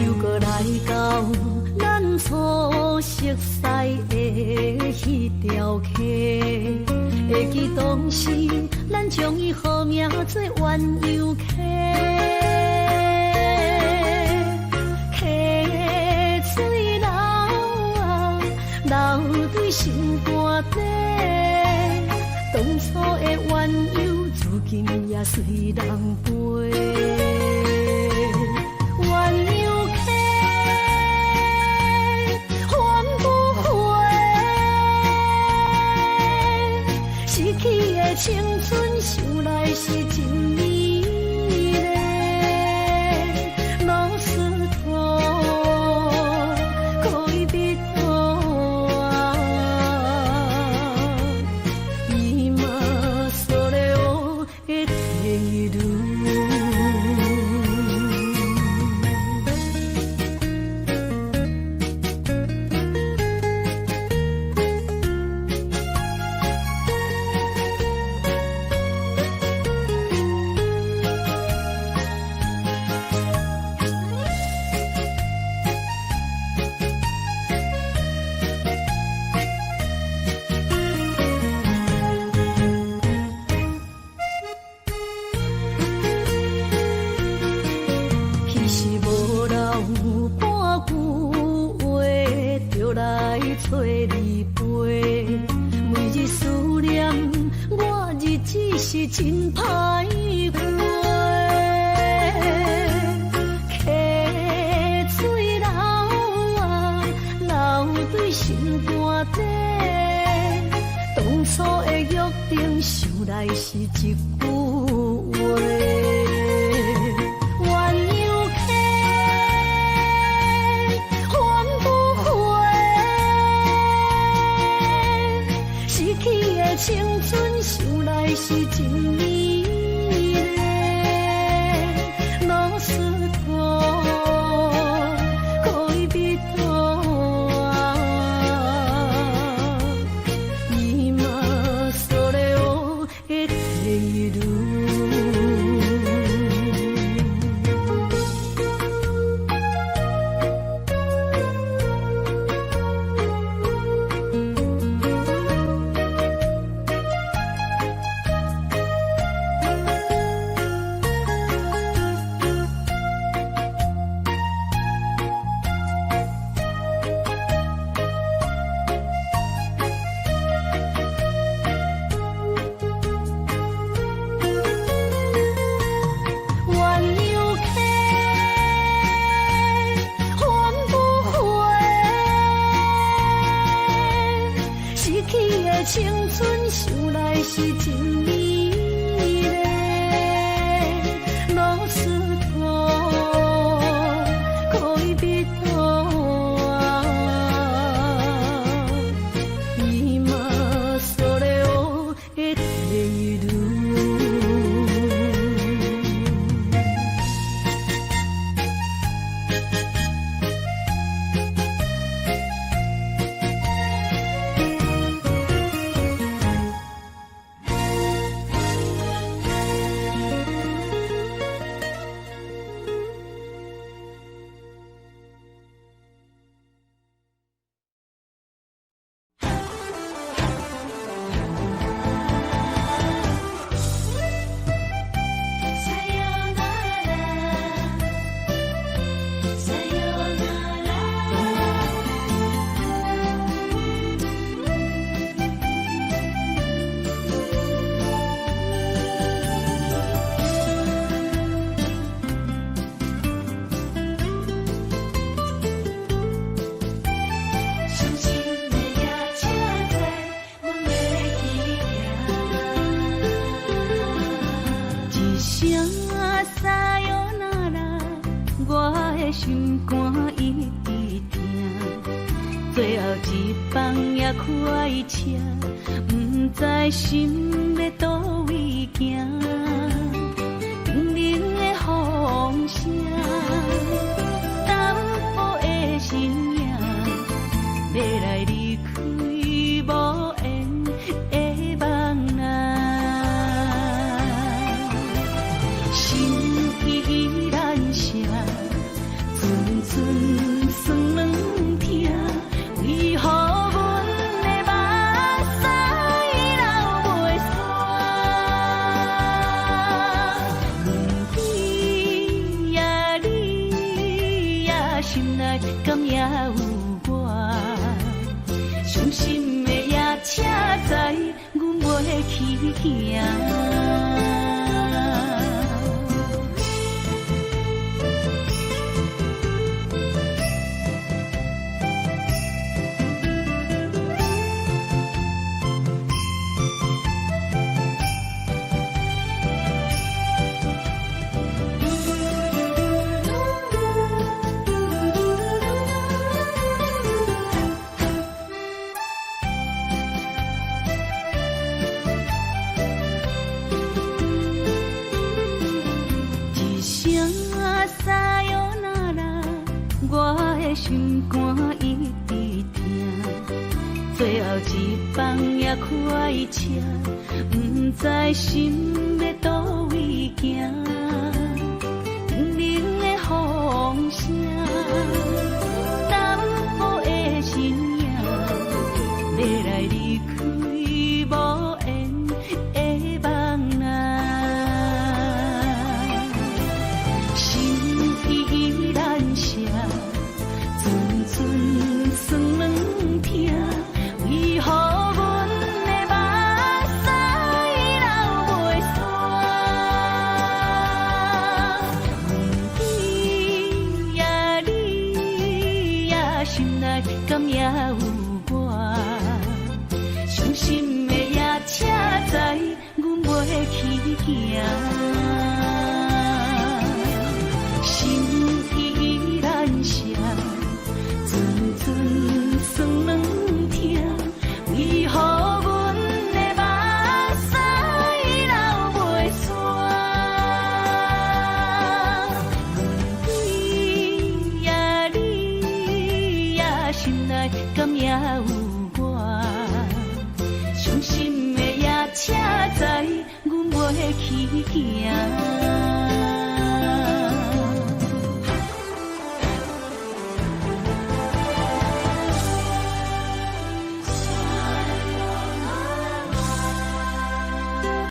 又搁来到咱初熟悉的迄条溪，会记当时咱将伊号名做鸳鸯溪。溪水流啊，流对心肝底。当初的鸳鸯，如今也随人飞。鸳鸯溪，还不回？逝去的青春，想来是真美丽。老师徒，可以别途啊，伊嘛所了的地路。找你陪，每日思念，我日子是真歹过。溪水流啊，流对心肝底。当初的约定，想来是一句话。青春想来是真美丽，老师徒，可以别途啊，伊嘛所了的地路。青春想来是真美丽，老师徒，可以别途啊，伊嘛所了的地路。心肝一直疼，最后一放也开车，不知心要倒位行。冰冷的风声，淡薄的身影，要来离开无缘的梦啊，心已。内敢也有我？伤心的也请知，阮袂去行。心肝一直疼，最后一放也开车，不知心要倒位行。冷冷的风声，淡薄的身影，要来离开无缘的梦啊，心依然舍。阵酸软痛，为何阮的目屎流袂煞？问你呀，你呀，心内敢也有？